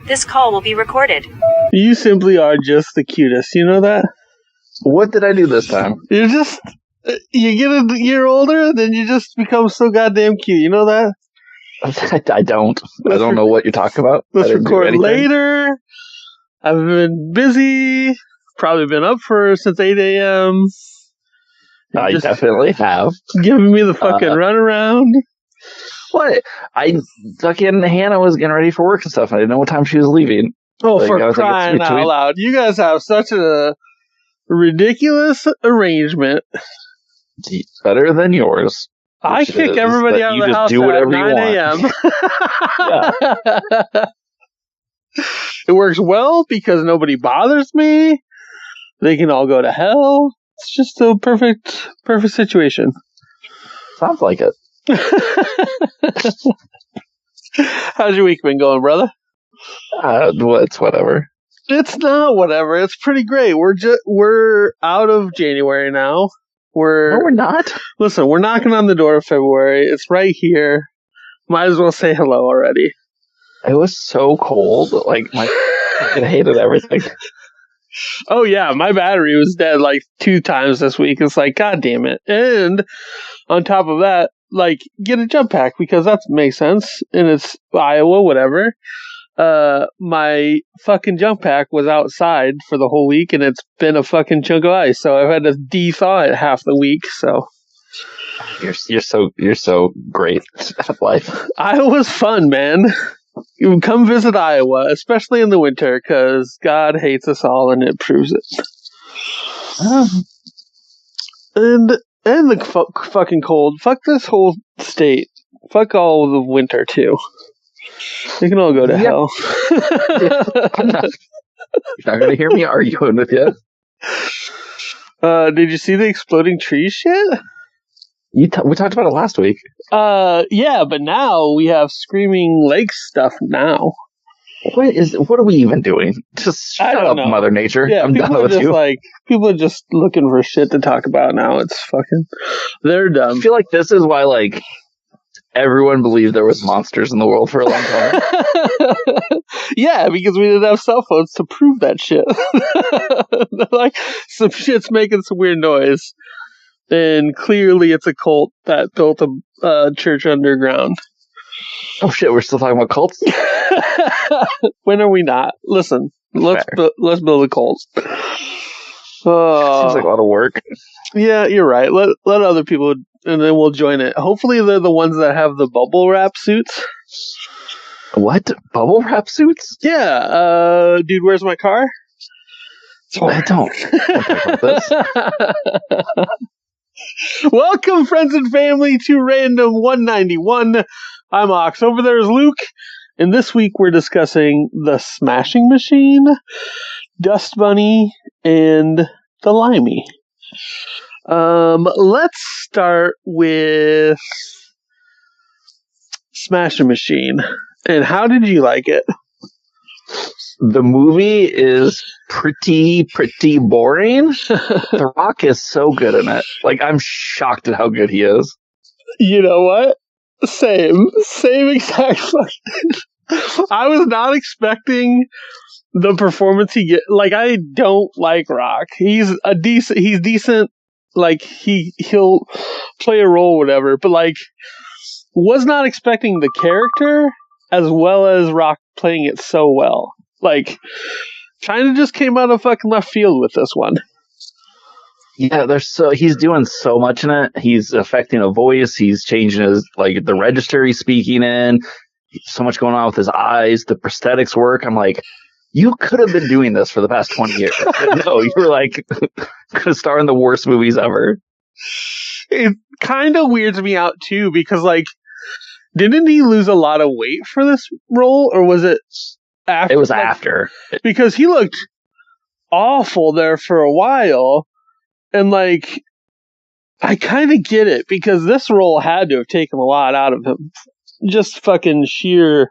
This call will be recorded. You simply are just the cutest. You know that? What did I do this time? You get a year older, and then you just become so goddamn cute. You know that? I don't know what you're talking about. Let's record later. I've been busy. Probably been up since 8 a.m. I definitely have. Giving me the fucking runaround. What? Hannah was getting ready for work and stuff. I didn't know what time she was leaving. Oh, for crying out loud. You guys have such a ridiculous arrangement. Better than yours. I kick everybody out of the house at 9 a.m. It works well because nobody bothers me. They can all go to hell. It's just a perfect situation. Sounds like it. How's your week been going, brother? It's whatever. It's not whatever. It's pretty great. We're out of January now. No, we're not. Listen, we're knocking on the door of February. It's right here. Might as well say hello already. It was so cold. Like, I hated everything. Oh, yeah. My battery was dead like 2 times this week. It's like, God damn it. And on top of that, like, get a jump pack because that makes sense. And it's Iowa, whatever. My fucking jump pack was outside for the whole week, and it's been a fucking chunk of ice. So I've had to de-thaw it half the week. So you're so great at life. Iowa's fun, man. You come visit Iowa, especially in the winter, because God hates us all, and it proves it. And the fucking cold. Fuck this whole state. Fuck all of the winter too. They can all go to hell. You're not going to hear me arguing with you. Did you see the exploding trees shit? We talked about it last week. Yeah, but now we have Screaming Lake stuff now. What are we even doing? Just shut up, Mother Nature. Yeah, I'm done with you. People are just looking for shit to talk about now. It's fucking... They're dumb. I feel like this is why, like, everyone believed there was monsters in the world for a long time. Yeah, because we didn't have cell phones to prove that shit. Like, some shit's making some weird noise. And clearly it's a cult that built a church underground. Oh shit, we're still talking about cults? When are we not? Listen, let's build a cult. Seems like a lot of work. Yeah, you're right. Let other people, and then we'll join it. Hopefully they're the ones that have the bubble wrap suits. What? Bubble wrap suits? Yeah. Dude, where's my car? I don't talk about this. Welcome, friends and family, to Random 191. I'm Ox. Over there is Luke. And this week we're discussing the Smashing Machine, Dust Bunny, and the Limey. Let's start with Smashing Machine. And how did you like it? The movie is pretty boring. The Rock is so good in it. Like, I'm shocked at how good he is. You know what? Same exact fucking... I was not expecting the performance he get. Like, I don't like Rock. He's decent. Like, he'll play a role, whatever. But, like, was not expecting the character as well as Rock playing it so well. Like, kind of just came out of fucking left field with this one. Yeah, he's doing so much in it. He's affecting a voice. He's changing the register he's speaking in. So much going on with his eyes. The prosthetics work. I'm like, you could have been doing this for the past 20 years. But no, you were like, gonna star in the worst movies ever. It kind of weirds me out too, because like, didn't he lose a lot of weight for this role, or was it after? It was after. Because he looked awful there for a while, and like, I kind of get it, because this role had to have taken a lot out of him. Just fucking sheer...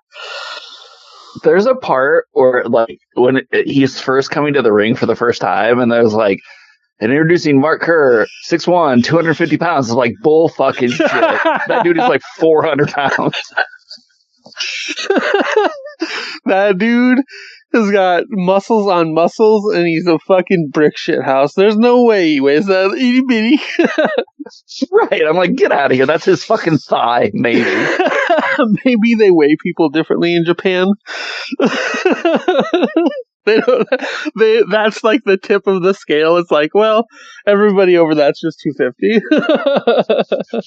There's a part where, like, when he's first coming to the ring for the first time, and there's like, and introducing Mark Kerr, 6'1", 250 pounds. It's like bull fucking shit. That dude is like 400 pounds. That dude has got muscles on muscles, and he's a fucking brick shit house. There's no way he weighs that itty bitty. Right. I'm like, get out of here. That's his fucking thigh, maybe. Maybe they weigh people differently in Japan. They don't. That's like the tip of the scale. It's like, well, everybody over that's just 250.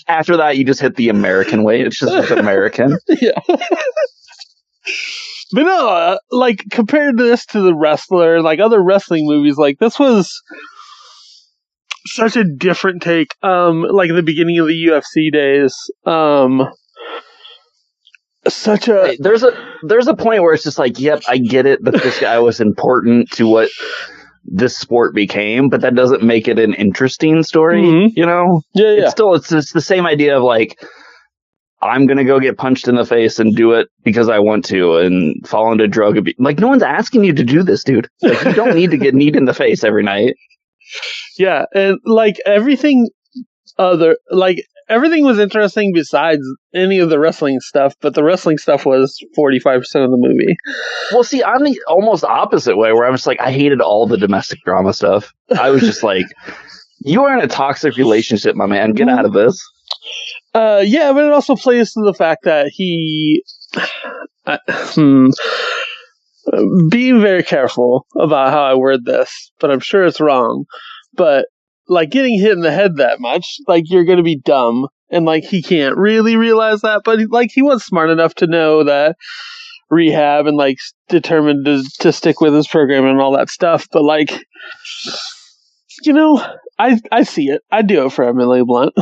After that, you just hit the American weight. It's just American. Yeah. But no, like, compared to this to The Wrestler, like other wrestling movies, like this was such a different take. Like the beginning of the UFC days. Such a there's a point where it's just like, yep, I get it that this guy was important to what this sport became, but that doesn't make it an interesting story. Mm-hmm. You know? Yeah. It's the same idea of like, I'm gonna go get punched in the face and do it because I want to and fall into drug abuse. Like, no one's asking you to do this, dude. Like, you don't need to get kneed in the face every night. Yeah, and like everything was interesting besides any of the wrestling stuff, but the wrestling stuff was 45% of the movie. Well, see, I'm the almost opposite way, where I'm just like, I hated all the domestic drama stuff. I was just like, you are in a toxic relationship, my man. Get out of this. Yeah, but it also plays to the fact that he... being very careful about how I word this, but I'm sure it's wrong. But, like, getting hit in the head that much, like, you're going to be dumb. And, like, he can't really realize that. But, like, he was smart enough to know that rehab and, like, determined to stick with his program and all that stuff. But, like, you know, I see it. I do it for Emily Blunt.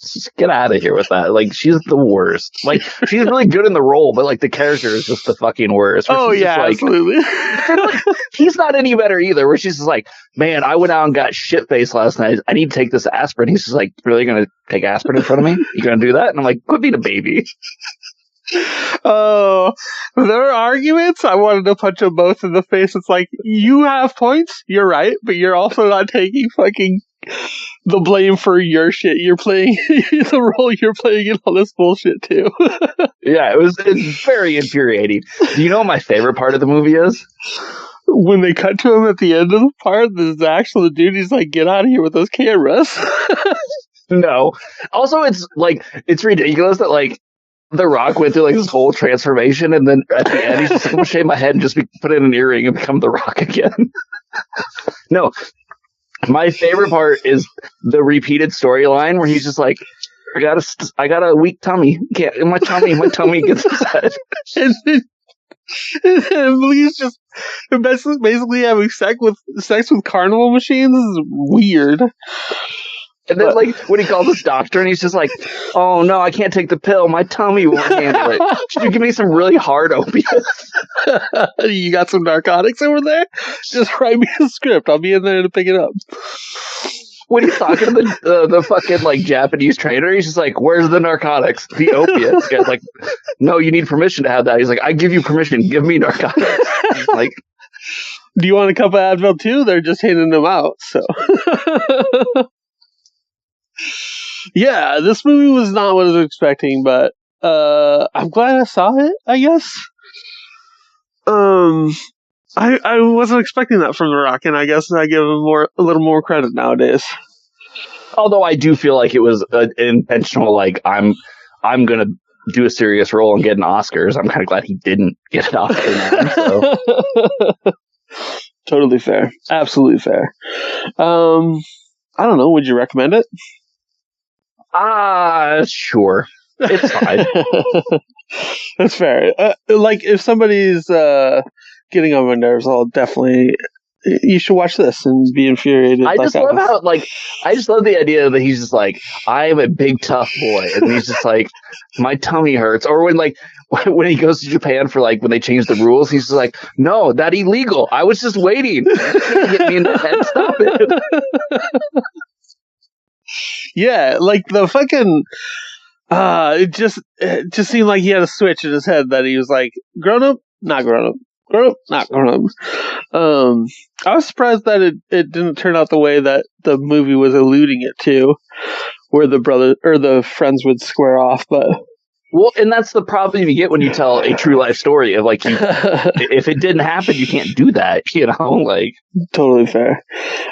Just get out of here with that. Like, she's the worst. Like, she's really good in the role, but like the character is just the fucking worst. Oh yeah, like, absolutely. Like, he's not any better either. Where she's just like, man, I went out and got shit faced last night. I need to take this aspirin. He's just like, really gonna take aspirin in front of me? You gonna do that? And I'm like, quit being a baby. Oh, their arguments, I wanted to punch them both in the face. It's like, you have points, you're right, but you're also not taking fucking the blame for your shit. You're playing the role you're playing in all this bullshit too. Yeah, it's very infuriating. Do you know what my favorite part of the movie is? When they cut to him at the end of the part, there's actually the dude, he's like, get out of here with those cameras. No. Also, it's like, it's ridiculous that like The Rock went through like this whole transformation, and then at the end he's just like, I'm gonna shave my head and just put in an earring and become The Rock again. No. My favorite part is the repeated storyline where he's just like, I got a weak tummy. My tummy gets upset. And he's just basically having sex with carnival machines. This is weird. And then, like, when he calls his doctor and he's just like, oh no, I can't take the pill. My tummy won't handle it. Should you give me some really hard opiates? You got some narcotics over there? Just write me a script. I'll be in there to pick it up. When he's talking to the fucking, like, Japanese trainer, he's just like, where's the narcotics? The opiates. The guy's like, no, you need permission to have that. He's like, I give you permission. Give me narcotics. Like, do you want a cup of Advil too? They're just handing them out, so... Yeah, this movie was not what I was expecting, but I'm glad I saw it, I guess. I wasn't expecting that from The Rock, and I guess I give him a little more credit nowadays. Although I do feel like it was an intentional, like, I'm gonna do a serious role and get an Oscars. I'm kind of glad he didn't get an Oscar now, so. Totally fair. Absolutely fair. I don't know, would you recommend it? Sure. It's fine. That's fair. Like, if somebody's getting on my nerves, I'll definitely... You should watch this and be infuriated. I just love how, like, I just love the idea that he's just like, I am a big tough boy, and he's just like, my tummy hurts. Or when he goes to Japan for, like, when they change the rules, he's just like, no, that's illegal. I was just waiting. You can't hit me in the head. Stop it. Yeah, like the fucking it just seemed like he had a switch in his head that he was like, grown up, not grown up, grown up, not grown up. I was surprised that it didn't turn out the way that the movie was alluding it to, where the brother or the friends would square off, but Well, and that's the problem you get when you tell a true life story of like, if it didn't happen, you can't do that, like. Totally fair.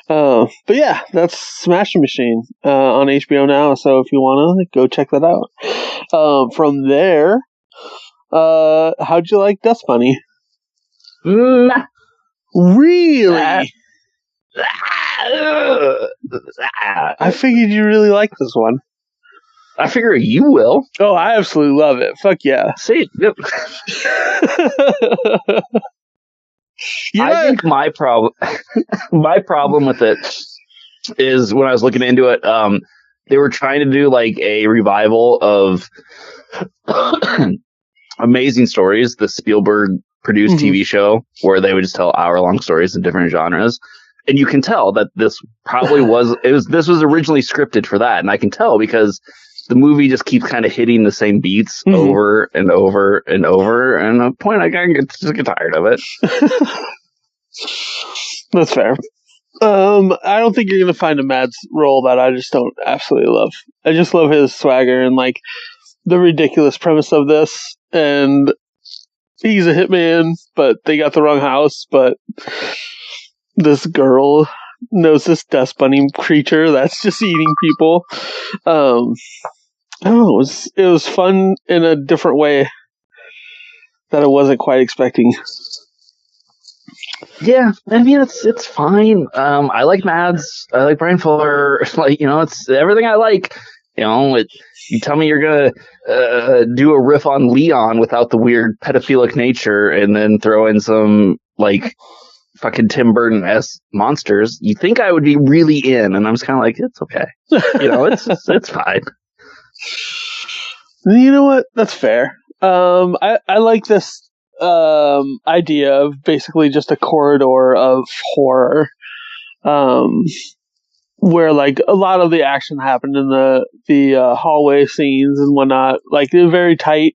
But yeah, that's Smash Machine on HBO now. So if you want to go check that out. From there, how'd you like Dust Bunny? Really? I figured you really liked this one. I figure you will. Oh, I absolutely love it. Fuck yeah. See, I think my problem with it is when I was looking into it, they were trying to do like a revival of Amazing Stories, the Spielberg produced TV show where they would just tell hour-long stories in different genres. And you can tell that this probably was originally scripted for that. And I can tell because the movie just keeps kind of hitting the same beats over and over and over. And at a point, I just get tired of it. That's fair. I don't think you're going to find a Mads role that I just don't absolutely love. I just love his swagger and like the ridiculous premise of this. And he's a hitman, but they got the wrong house. But this girl knows this Dust Bunny creature that's just eating people. I don't know. It was fun in a different way that I wasn't quite expecting. Yeah, I mean it's fine. I like Mads. I like Brian Fuller. Like it's everything I like. You tell me you're gonna do a riff on Leon without the weird pedophilic nature, and then throw in some like fucking Tim Burton-esque monsters. You think I would be really in, and I'm just kind of like, it's okay. It's fine. You know what? That's fair. I like this idea of basically just a corridor of horror, where like a lot of the action happened in the hallway scenes and whatnot. Like they're very tight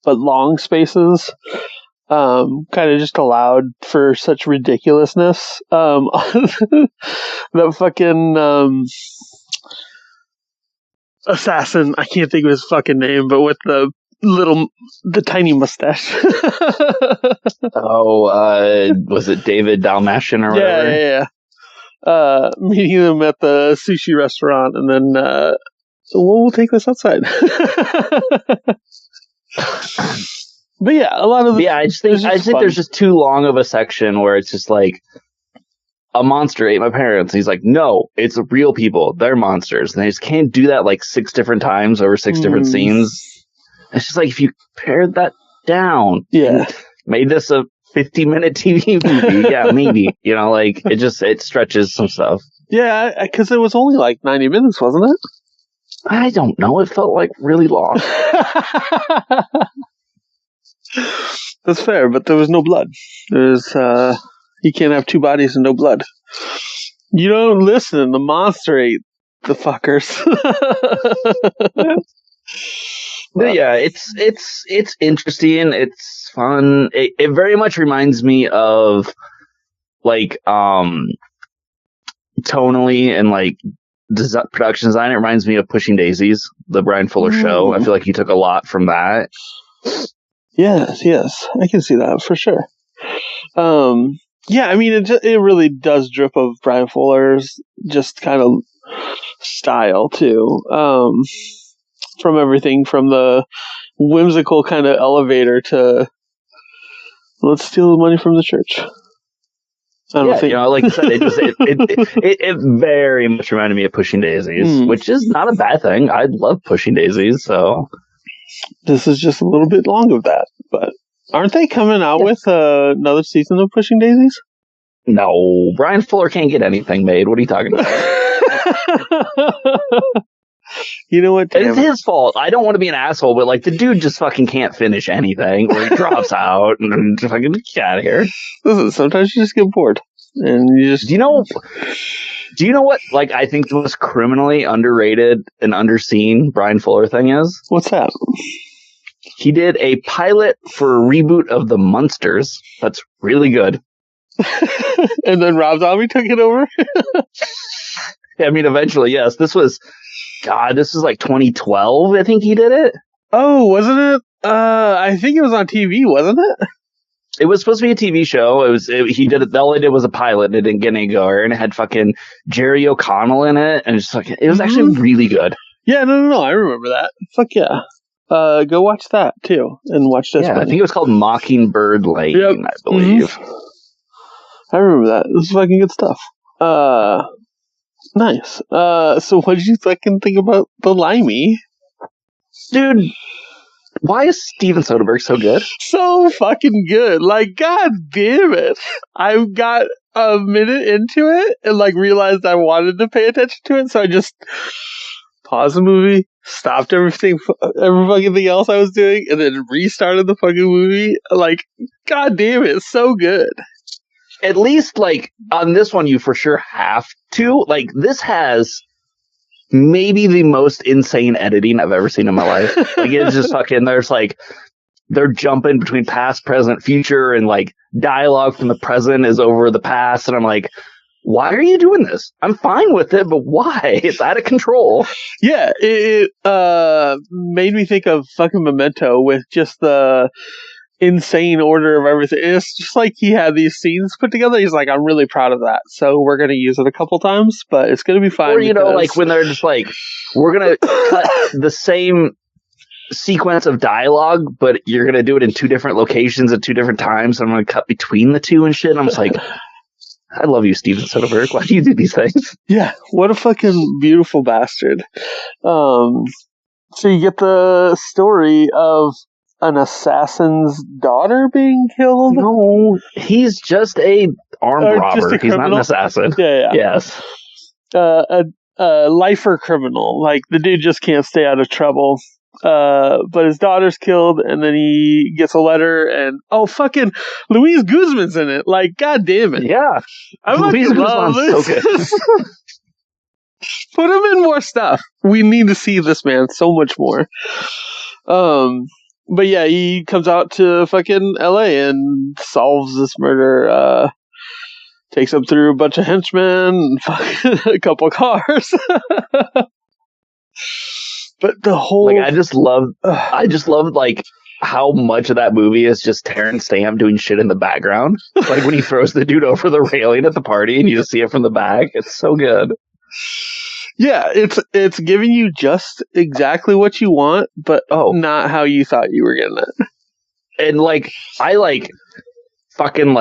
but long spaces. Kind of just allowed for such ridiculousness. The fucking assassin, I can't think of his fucking name, but with the tiny mustache. Was it David Dalmatian or whatever? Yeah. Meeting them at the sushi restaurant, and then we'll take this outside. But yeah, a lot of I just think there's just too long of a section where it's just like a monster ate my parents. And he's like, no, it's real people. They're monsters, and they just can't do that like 6 different times over 6 different scenes. It's just like if you pared that down, made this a 50-minute TV movie, yeah, maybe. Like it stretches some stuff. Yeah, because it was only like 90 minutes, wasn't it? I don't know. It felt like really long. That's fair, but there was no blood. There's you can't have 2 bodies and no blood. You don't listen. The monster ate the fuckers. But yeah, it's interesting. It's fun. It very much reminds me of like tonally and like production design. It reminds me of Pushing Daisies, the Brian Fuller show. I feel like he took a lot from that. Yes, I can see that for sure. Yeah, I mean, it really does drip of Brian Fuller's just kind of style too. From everything from the whimsical kind of elevator to let's steal the money from the church. I don't think, like I said, it very much reminded me of Pushing Daisies, which is not a bad thing. I love Pushing Daisies, so. This is just a little bit long of that, but aren't they coming out with another season of Pushing Daisies? No, Brian Fuller can't get anything made. What are you talking about? You know what? It's his fault. I don't want to be an asshole, but like the dude just fucking can't finish anything, or he drops out and just fucking get out of here. Listen, sometimes you just get bored, and you just. Do you know what? Like, I think the most criminally underrated and underseen Brian Fuller thing is. What's that? He did a pilot for a reboot of The Munsters. That's really good. And then Rob Zombie took it over. I mean, eventually, yes. This was like 2012. I think he did it. Oh, wasn't it? I think it was on TV, wasn't it? It was supposed to be a TV show. He did it. All it did was a pilot, and it didn't get anywhere. And it had fucking Jerry O'Connell in it, and it was actually really good. Yeah, no, I remember that. Fuck yeah. Go watch that too, and watch this. Yeah, one. I think it was called Mockingbird Lane, yep. I believe. I remember that. This is fucking good stuff. Nice. So what did you fucking think about the Limey? Dude, why is Steven Soderberg so good? So fucking good. Like, god damn it. I got a minute into it and like realized I wanted to pay attention to it, so I just paused the movie, stopped every fucking thing else I was doing, and then restarted the fucking movie. Like, god damn it, it's so good. At least, like, on this one, you for sure have to. Like, this has maybe the most insane editing I've ever seen in my life. Like, it's just fucking, they're jumping between past, present, future, and, like, dialogue from the present is over the past, and I'm like, why are you doing this? I'm fine with it, but why? It's out of control. Yeah, it made me think of fucking Memento with just the insane order of everything. It's just like he had these scenes put together. He's like, I'm really proud of that. So we're going to use it a couple times, but it's going to be fine. Or, like when they're just like, we're going to cut the same sequence of dialogue, but you're going to do it in two different locations at two different times. So I'm going to cut between the two and shit. And I'm just like, I love you, Steven Soderberg. Why do you do these things? Yeah, what a fucking beautiful bastard. So you get the story of an assassin's daughter being killed? No, he's just a armed robber. He's not an assassin. Yeah. Yes. A lifer criminal. Like, the dude just can't stay out of trouble. But his daughter's killed, and then he gets a letter, and fucking Luis Guzman's in it. Like, god damn it. Yeah. Luis Guzman's so good. Put him in more stuff. We need to see this man so much more. But yeah, he comes out to fucking LA and solves this murder, takes him through a bunch of henchmen, a couple cars. But the whole, like, I just love like how much of that movie is just Terrence Stamp doing shit in the background. Like when he throws the dude over the railing at the party and you just see it from the back. It's so good. Yeah, it's giving you just exactly what you want, but not how you thought you were getting it. And like, I fucking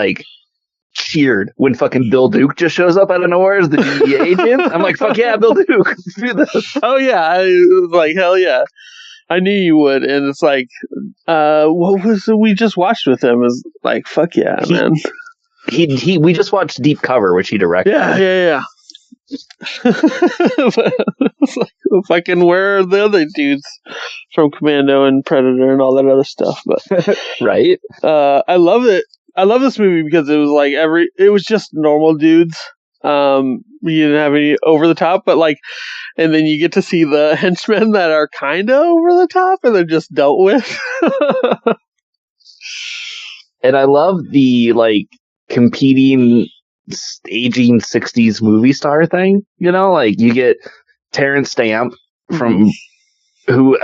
cheered when fucking Bill Duke just shows up out of nowhere as the DEA agent. I'm like, fuck yeah, Bill Duke, let's do this. Oh yeah, I was like, hell yeah. I knew you would, and it's like, what was it we just watched with him? Is like, fuck yeah, man. We just watched Deep Cover, which he directed. Yeah. It's like, fucking, where are the other dudes from Commando and Predator and all that other stuff? But right. I love it. I love this movie because it was like it was just normal dudes. You didn't have any over the top, but like, and then you get to see the henchmen that are kind of over the top and they're just dealt with. And I love the like competing aging 60s movie star thing, like you get Terrence Stamp from who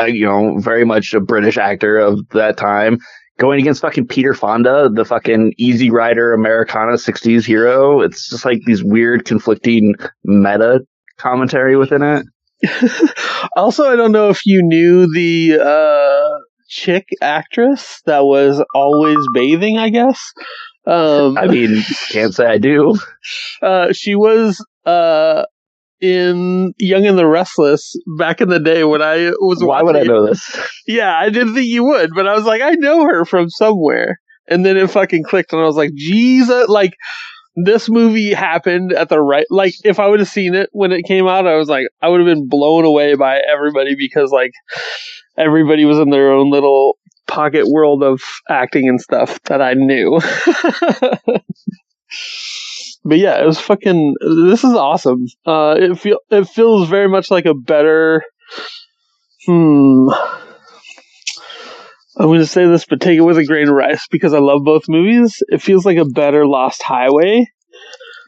very much a British actor of that time going against fucking Peter Fonda, the fucking Easy Rider Americana 60s hero. It's just like these weird conflicting meta commentary within it. Also, I don't know if you knew the chick actress that was always bathing, I guess. I mean, can't say I do. She was in Young and the Restless back in the day when I was watching. Why would I know this? Yeah, I didn't think you would, but I was like, I know her from somewhere. And then it fucking clicked, and I was like, Jesus, like, this movie happened at the right, like, if I would have seen it when it came out, I was like, I would have been blown away by everybody because, like, everybody was in their own little pocket world of acting and stuff that I knew. But yeah, it was fucking, this is awesome. It feels very much like a better, I'm going to say this, but take it with a grain of rice because I love both movies. It feels like a better Lost Highway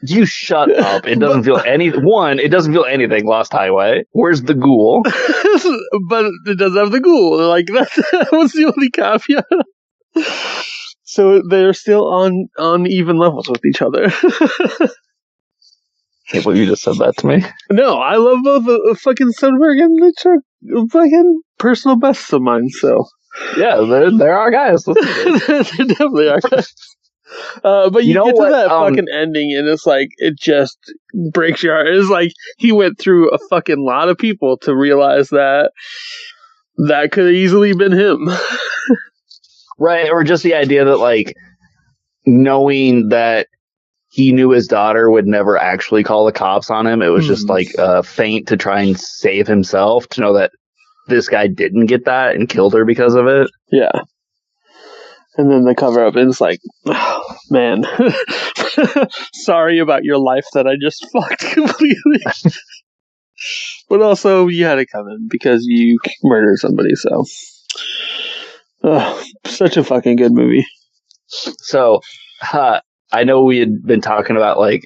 You shut up. It doesn't feel it doesn't feel anything Lost Highway. Where's the ghoul? But it does have the ghoul. Like, that was the only caveat. So they're still on even levels with each other. Can't believe you just said that to me. No, I love both fucking Soderberg and Mitch are fucking personal bests of mine, so. Yeah, they're our guys. They definitely are guys. But you get to that fucking ending, and it's like, it just breaks your heart. It's like, he went through a fucking lot of people to realize that could have easily been him. Right, or just the idea that, like, knowing that he knew his daughter would never actually call the cops on him. It was just like a feint to try and save himself, to know that this guy didn't get that and killed her because of it. Yeah. And then the cover up, and it's like, oh, man, sorry about your life that I just fucked completely. But also, you had it coming because you murdered somebody, so. Such a fucking good movie. So, I know we had been talking about, like,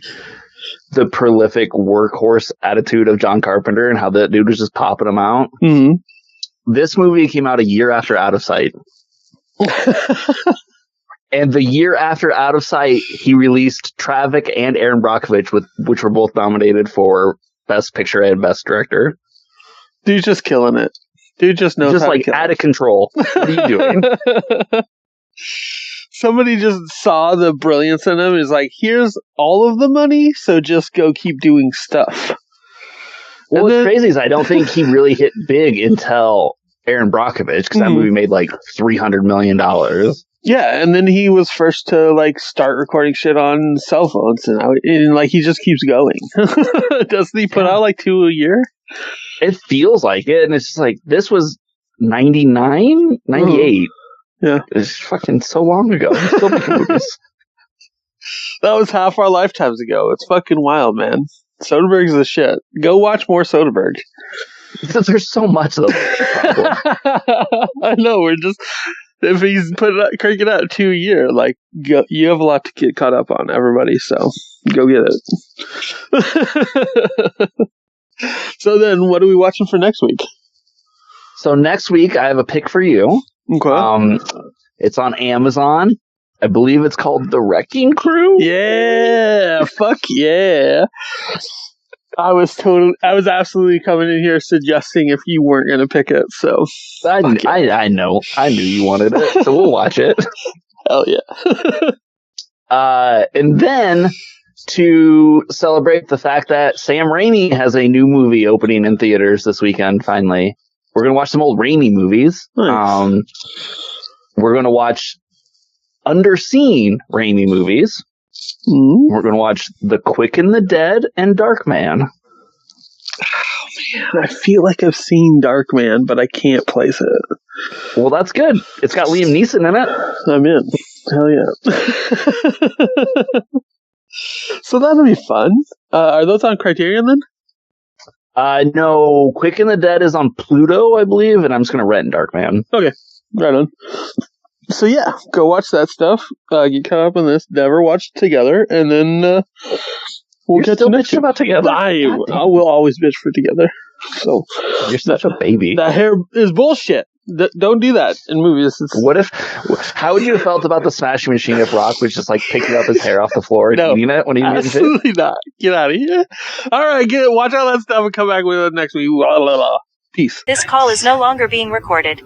the prolific workhorse attitude of John Carpenter and how that dude was just popping them out. Mm-hmm. This movie came out a year after Out of Sight. And the year after Out of Sight, he released Traffic and Aaron Brockovich, which were both nominated for Best Picture and Best Director. Dude's just killing it. Dude just knows just how like to kill out of control. What are you doing? Somebody just saw the brilliance in him. Is like, here's all of the money, so just go keep doing stuff. Well, what's crazy is I don't think he really hit big until Aaron Brockovich, because that movie made like $300 million. Yeah, and then he was first to like start recording shit on cell phones, and like he just keeps going. Doesn't he put out like 2 a year? It feels like it, and it's just like, this was 99, 98. Yeah. It's fucking so long ago. He's still making movies. That was half our lifetimes ago. It's fucking wild, man. Soderbergh's the shit. Go watch more Soderberg. There's so much of them. I know, we're just... If he's cranking out 2 a year, like, you have a lot to get caught up on, everybody, so go get it. So then, what are we watching for next week? So next week, I have a pick for you. Okay. It's on Amazon. I believe it's called The Wrecking Crew. Yeah, fuck yeah. I was absolutely coming in here suggesting if you weren't going to pick it, so. I know. I knew you wanted it, so we'll watch it. Hell yeah. And then, to celebrate the fact that Sam Raimi has a new movie opening in theaters this weekend, finally, we're going to watch some old Raimi movies. Nice. We're going to watch underseen Raimi movies. Mm-hmm. We're going to watch The Quick and the Dead and Darkman. Oh, man. I feel like I've seen Darkman, but I can't place it. Well, that's good. It's got Liam Neeson in it. I'm in. Hell yeah. So that'll be fun. Are those on Criterion then? No. Quick and the Dead is on Pluto, I believe, and I'm just going to rent Darkman. Okay. Right on. So yeah, go watch that stuff. Get caught up on this. Never watch it together, and then we'll get to next about together. I will always bitch for together. So you're such a baby. That hair is bullshit. Don't do that in movies. How would you have felt about the Smashing Machine if Rock was just like picking up his hair off the floor and eating it when he was absolutely not. Get out of here. All right, watch all that stuff and come back with it next week. Peace. This call is no longer being recorded.